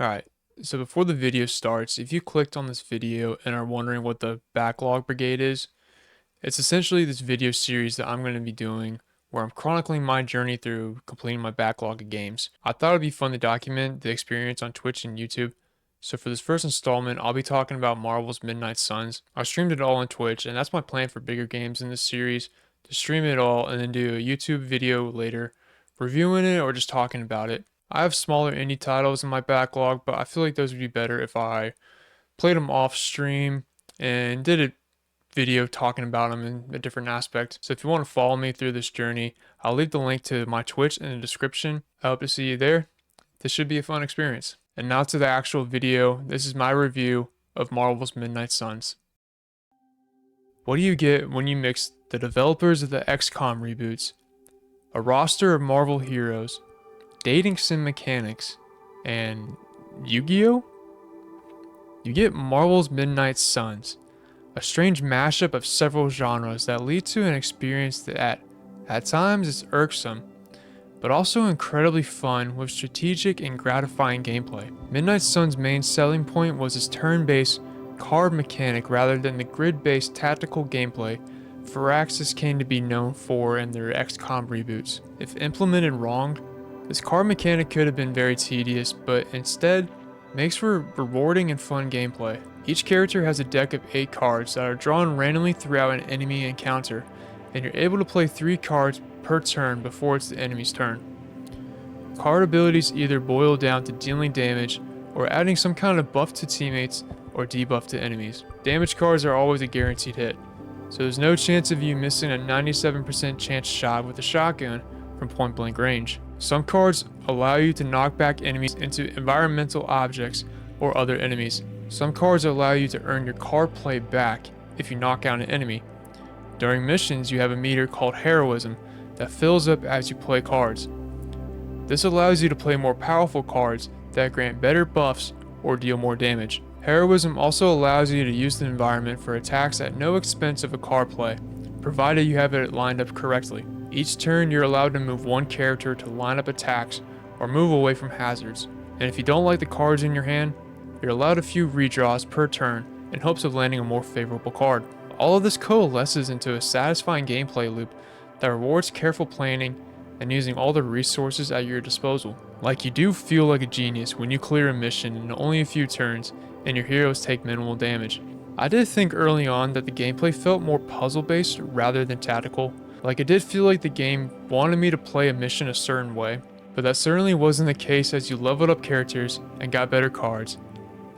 Alright, so before the video starts, if you clicked on this video and are wondering what the Backlog Brigade is, it's essentially this video series that I'm going to be doing where I'm chronicling my journey through completing my backlog of games. I thought it'd be fun to document the experience on Twitch and YouTube. So for this first installment, I'll be talking about Marvel's Midnight Suns. I streamed it all on Twitch, and that's my plan for bigger games in this series, to stream it all and then do a YouTube video later, reviewing it or just talking about it. I have smaller indie titles in my backlog, but I feel like those would be better if I played them off stream and did a video talking about them in a different aspect. So if you want to follow me through this journey, I'll leave the link to my Twitch in the description. I hope to see you there. This should be a fun experience. And now to the actual video. This is my review of Marvel's Midnight Suns. What do you get when you mix the developers of the XCOM reboots, a roster of Marvel heroes, dating sim mechanics, and Yu-Gi-Oh? You get Marvel's Midnight Suns, a strange mashup of several genres that lead to an experience that, at times, is irksome, but also incredibly fun with strategic and gratifying gameplay. Midnight Suns' main selling point was its turn-based card mechanic rather than the grid-based tactical gameplay Firaxis came to be known for in their XCOM reboots. If implemented wrong, this card mechanic could have been very tedious, but instead makes for rewarding and fun gameplay. Each character has a deck of 8 cards that are drawn randomly throughout an enemy encounter, and you're able to play 3 cards per turn before it's the enemy's turn. Card abilities either boil down to dealing damage or adding some kind of buff to teammates or debuff to enemies. Damage cards are always a guaranteed hit, so there's no chance of you missing a 97% chance shot with a shotgun from point blank range. Some cards allow you to knock back enemies into environmental objects or other enemies. Some cards allow you to earn your card play back if you knock out an enemy. During missions, you have a meter called Heroism that fills up as you play cards. This allows you to play more powerful cards that grant better buffs or deal more damage. Heroism also allows you to use the environment for attacks at no expense of a card play, provided you have it lined up correctly. Each turn, you're allowed to move one character to line up attacks or move away from hazards. And if you don't like the cards in your hand, you're allowed a few redraws per turn in hopes of landing a more favorable card. All of this coalesces into a satisfying gameplay loop that rewards careful planning and using all the resources at your disposal. Like, you do feel like a genius when you clear a mission in only a few turns and your heroes take minimal damage. I did think early on that the gameplay felt more puzzle based rather than tactical. Like, it did feel like the game wanted me to play a mission a certain way, but that certainly wasn't the case as you leveled up characters and got better cards,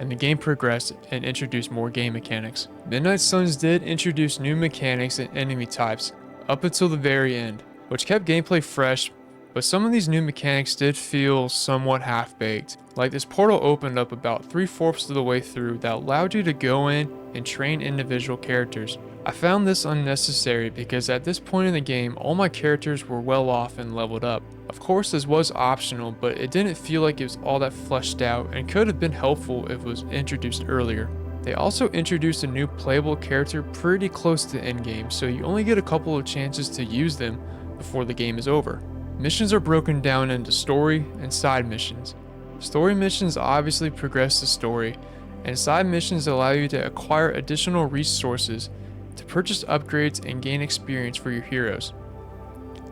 and the game progressed and introduced more game mechanics. Midnight Suns did introduce new mechanics and enemy types up until the very end, which kept gameplay fresh, but some of these new mechanics did feel somewhat half-baked. Like, this portal opened up about 3/4 of the way through that allowed you to go in and train individual characters. I found this unnecessary because at this point in the game, all my characters were well off and leveled up. Of course, this was optional, but it didn't feel like it was all that fleshed out and could have been helpful if it was introduced earlier. They also introduced a new playable character pretty close to endgame, so you only get a couple of chances to use them before the game is over. Missions are broken down into story and side missions. Story missions obviously progress the story, and side missions allow you to acquire additional resources to purchase upgrades and gain experience for your heroes.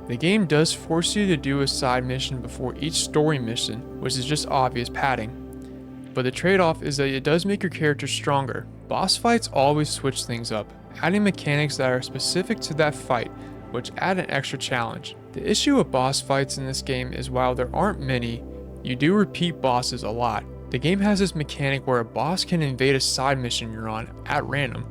The game does force you to do a side mission before each story mission, which is just obvious padding. But the trade-off is that it does make your character stronger. Boss fights always switch things up, adding mechanics that are specific to that fight, which add an extra challenge. The issue with boss fights in this game is while there aren't many, you do repeat bosses a lot. The game has this mechanic where a boss can invade a side mission you're on at random,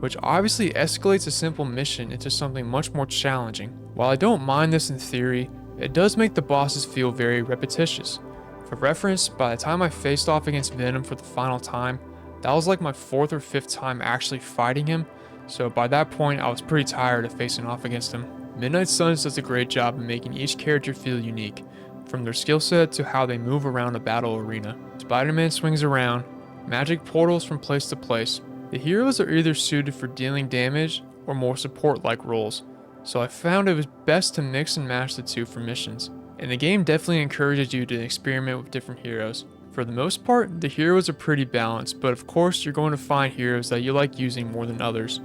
which obviously escalates a simple mission into something much more challenging. While I don't mind this in theory, it does make the bosses feel very repetitious. For reference, by the time I faced off against Venom for the final time, that was like my 4th or 5th time actually fighting him, so by that point I was pretty tired of facing off against him. Midnight Suns does a great job of making each character feel unique, from their skill set to how they move around a battle arena. Spider-Man swings around, magic portals from place to place. The heroes are either suited for dealing damage or more support-like roles, so I found it was best to mix and match the two for missions. And the game definitely encourages you to experiment with different heroes. For the most part, the heroes are pretty balanced, but of course you're going to find heroes that you like using more than others.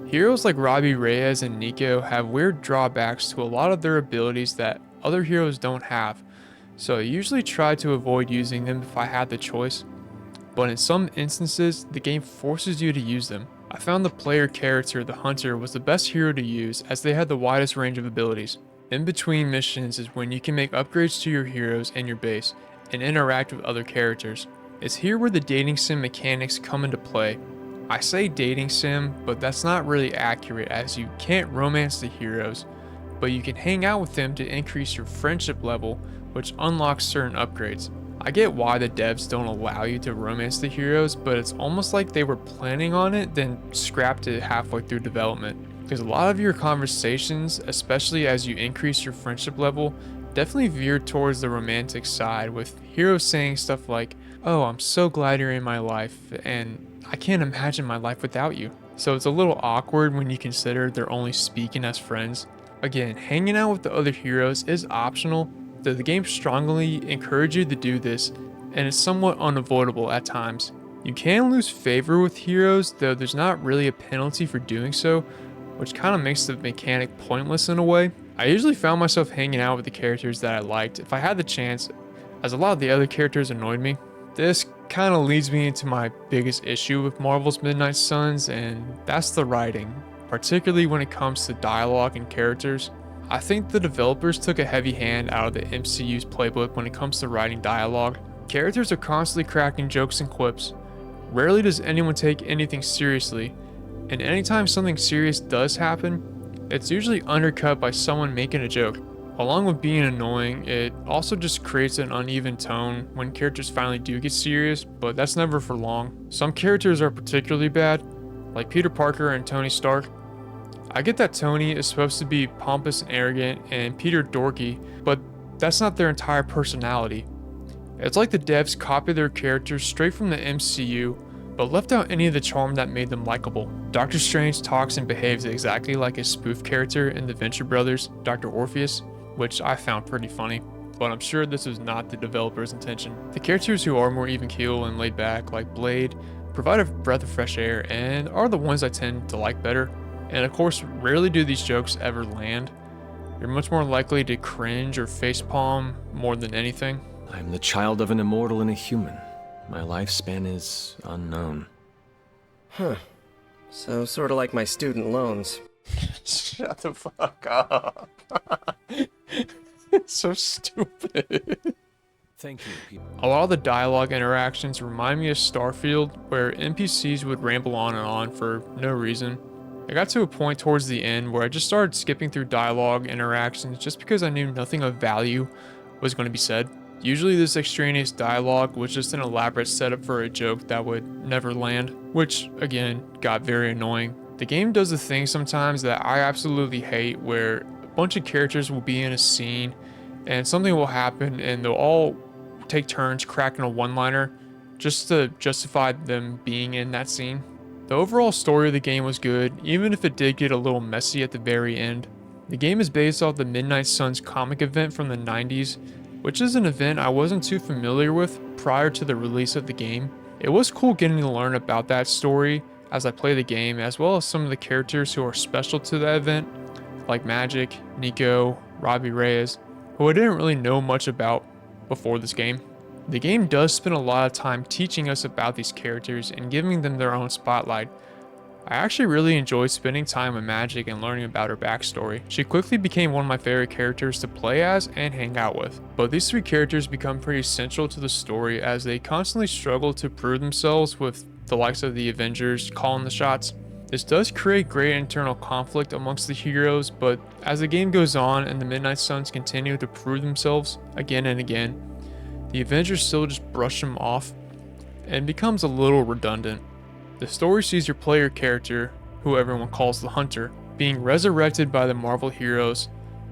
Heroes like Robbie Reyes and Nico have weird drawbacks to a lot of their abilities that other heroes don't have, so I usually try to avoid using them if I had the choice, but in some instances, the game forces you to use them. I found the player character, the Hunter, was the best hero to use as they had the widest range of abilities. In between missions is when you can make upgrades to your heroes and your base, and interact with other characters. It's here where the dating sim mechanics come into play. I say dating sim, but that's not really accurate as you can't romance the heroes, but you can hang out with them to increase your friendship level, which unlocks certain upgrades. I get why the devs don't allow you to romance the heroes, but it's almost like they were planning on it, then scrapped it halfway through development. Because a lot of your conversations, especially as you increase your friendship level, definitely veered towards the romantic side, with heroes saying stuff like, "Oh, I'm so glad you're in my life, and I can't imagine my life without you." So it's a little awkward when you consider they're only speaking as friends. Again, hanging out with the other heroes is optional, though the game strongly encourages you to do this, and it's somewhat unavoidable at times. You can lose favor with heroes, though there's not really a penalty for doing so, which kind of makes the mechanic pointless in a way. I usually found myself hanging out with the characters that I liked if I had the chance, as a lot of the other characters annoyed me. This kind of leads me into my biggest issue with Marvel's Midnight Suns, and that's the writing, particularly when it comes to dialogue and characters. I think the developers took a heavy hand out of the MCU's playbook when it comes to writing dialogue. Characters are constantly cracking jokes and quips. Rarely does anyone take anything seriously, and anytime something serious does happen, it's usually undercut by someone making a joke. Along with being annoying, it also just creates an uneven tone when characters finally do get serious, but that's never for long. Some characters are particularly bad, like Peter Parker and Tony Stark. I get that Tony is supposed to be pompous and arrogant and Peter dorky, but that's not their entire personality. It's like the devs copied their characters straight from the MCU, but left out any of the charm that made them likable. Doctor Strange talks and behaves exactly like his spoof character in the Venture Brothers, Dr. Orpheus, which I found pretty funny, but I'm sure this was not the developer's intention. The characters who are more even keel and laid back, like Blade, provide a breath of fresh air and are the ones I tend to like better. And of course, rarely do these jokes ever land. You're much more likely to cringe or facepalm more than anything. I'm the child of an immortal and a human. My lifespan is unknown. Huh. So sort of like my student loans. Shut the fuck up. So stupid. Thank you, people. A lot of the dialogue interactions remind me of Starfield, where NPCs would ramble on and on for no reason. I got to a point towards the end where I just started skipping through dialogue interactions just because I knew nothing of value was going to be said. Usually this extraneous dialogue was just an elaborate setup for a joke that would never land, which again got very annoying. The game does a thing sometimes that I absolutely hate, where a bunch of characters will be in a scene and something will happen and they'll all take turns cracking a one-liner just to justify them being in that scene. The overall story of the game was good, even if it did get a little messy at the very end. The game is based off the Midnight Suns comic event from the 90s, which is an event I wasn't too familiar with prior to the release of the game. It was cool getting to learn about that story as I play the game, as well as some of the characters who are special to that event, like Magic, Nico, Robbie Reyes, who I didn't really know much about before this game. The game does spend a lot of time teaching us about these characters and giving them their own spotlight. I actually really enjoyed spending time with Magic and learning about her backstory. She quickly became one of my favorite characters to play as and hang out with. But these three characters become pretty central to the story as they constantly struggle to prove themselves, with the likes of the Avengers calling the shots. This does create great internal conflict amongst the heroes, but as the game goes on and the Midnight Suns continue to prove themselves again and again, the Avengers still just brush them off and becomes a little redundant. The story sees your player character, who everyone calls the Hunter, being resurrected by the Marvel heroes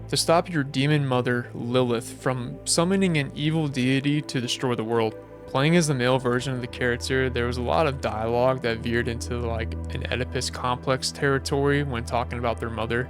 to stop your demon mother, Lilith, from summoning an evil deity to destroy the world. Playing as the male version of the character, there was a lot of dialogue that veered into like an Oedipus complex territory when talking about their mother,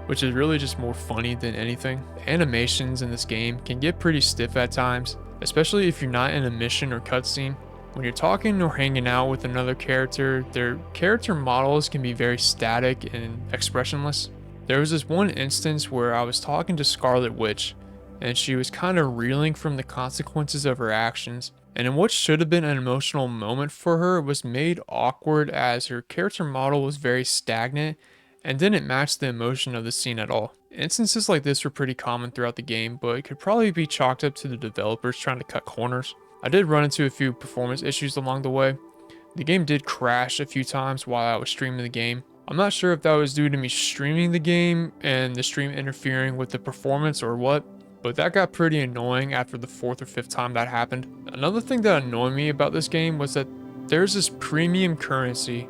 which is really just more funny than anything. Animations in this game can get pretty stiff at times, especially if you're not in a mission or cutscene. When you're talking or hanging out with another character, their character models can be very static and expressionless. There was this one instance where I was talking to Scarlet Witch, and she was kind of reeling from the consequences of her actions, and in what should have been an emotional moment for her was made awkward as her character model was very stagnant and didn't match the emotion of the scene at all. Instances like this were pretty common throughout the game, but it could probably be chalked up to the developers trying to cut corners. I did run into a few performance issues along the way. The game did crash a few times while I was streaming the game. I'm not sure if that was due to me streaming the game and the stream interfering with the performance or what, but that got pretty annoying after the 4th or 5th time that happened. Another thing that annoyed me about this game was that there's this premium currency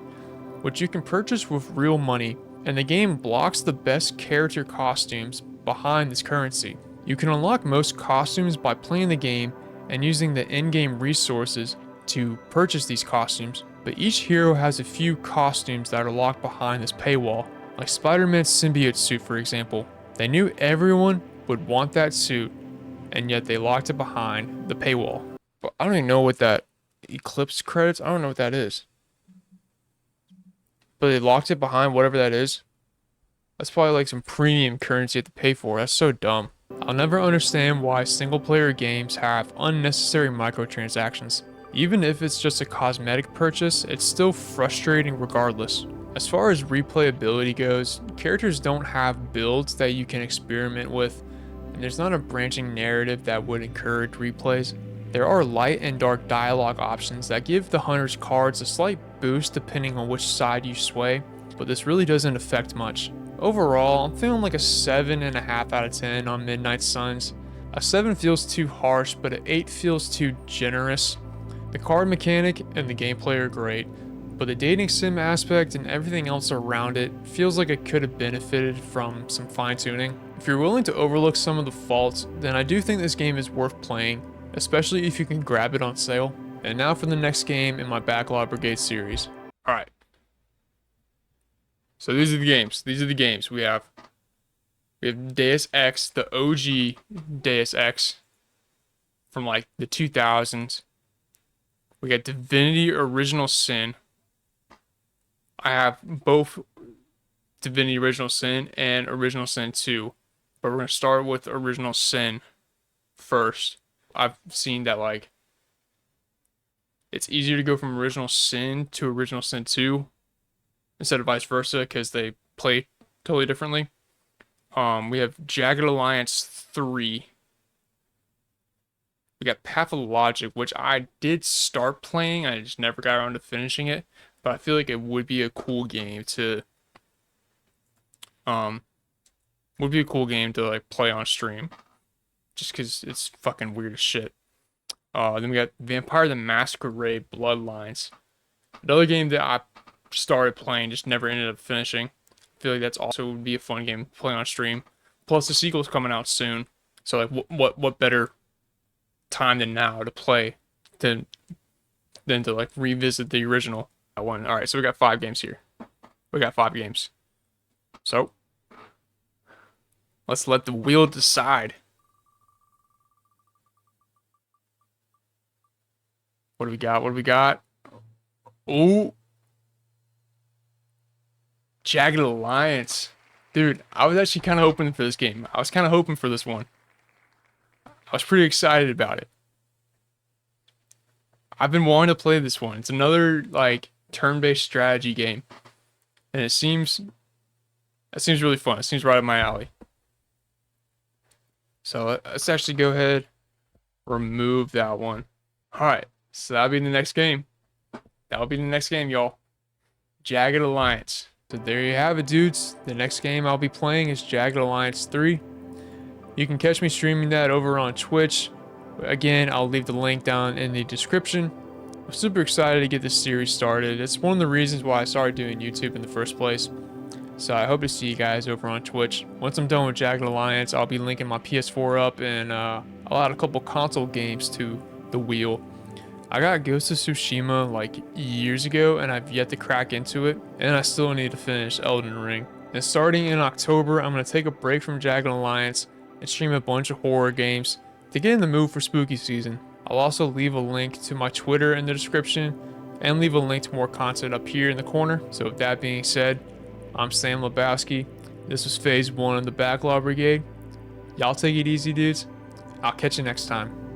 which you can purchase with real money, and the game blocks the best character costumes behind this currency. You can unlock most costumes by playing the game and using the in-game resources to purchase these costumes, but each hero has a few costumes that are locked behind this paywall, like Spider-Man's symbiote suit for example. They knew everyone would want that suit, and yet they locked it behind the paywall. But I don't even know what that Eclipse credits, I don't know what that is. But they locked it behind whatever that is. That's probably like some premium currency you have to pay for. That's so dumb. I'll never understand why single player games have unnecessary microtransactions. Even if it's just a cosmetic purchase, it's still frustrating regardless. As far as replayability goes, characters don't have builds that you can experiment with, and there's not a branching narrative that would encourage replays. There are light and dark dialogue options that give the hunter's cards a slight boost depending on which side you sway, but this really doesn't affect much. Overall, I'm feeling like a 7.5 out of 10 on Midnight Suns. A 7 feels too harsh, but an 8 feels too generous. The card mechanic and the gameplay are great, but the dating sim aspect and everything else around it feels like it could have benefited from some fine tuning. If you're willing to overlook some of the faults, then I do think this game is worth playing, especially if you can grab it on sale. And now for the next game in my Backlog Brigade series. Alright. So these are the games. We have Deus Ex, the OG Deus Ex from like the 2000s. We got Divinity Original Sin. I have both Divinity Original Sin and Original Sin 2. But we're going to start with Original Sin first. I've seen that like it's easier to go from Original Sin to Original Sin 2 instead of vice versa because they play totally differently. We have Jagged Alliance 3. We got Pathologic, which I did start playing. I just never got around to finishing it, but I feel like it would be a cool game to like play on stream, just because it's fucking weird as shit. Then we got Vampire the Masquerade Bloodlines, another game that I started playing, just never ended up finishing. I feel like that's also would be a fun game to play on stream. Plus the sequel's coming out soon, so like what better time than now to play than to like revisit the original one. All right, so we got 5 games here. We got 5 games. So let's let the wheel decide. What do we got? What do we got? Ooh. Jagged Alliance. Dude, I was actually kind of hoping for this game. I was kind of hoping for this one. I was pretty excited about it. I've been wanting to play this one. It's another like turn-based strategy game. And it seems really fun. It seems right up my alley. So let's actually go ahead, remove that one. Alright, so that'll be the next game. That'll be the next game, y'all. Jagged Alliance. So there you have it, dudes. The next game I'll be playing is Jagged Alliance 3. You can catch me streaming that over on Twitch. Again, I'll leave the link down in the description. I'm super excited to get this series started. It's one of the reasons why I started doing YouTube in the first place. So I hope to see you guys over on Twitch. Once I'm done with Jagged Alliance, I'll be linking my PS4 up, and I'll add a couple console games to the wheel. I got Ghost of Tsushima like years ago, and I've yet to crack into it, and I still need to finish Elden Ring. And starting in October, I'm going to take a break from Jagged Alliance and stream a bunch of horror games. To get in the mood for spooky season, I'll also leave a link to my Twitter in the description and leave a link to more content up here in the corner. So with that being said, I'm Sam Lebowski. This was phase 1 of the Backlog Brigade. Y'all take it easy, dudes. I'll catch you next time.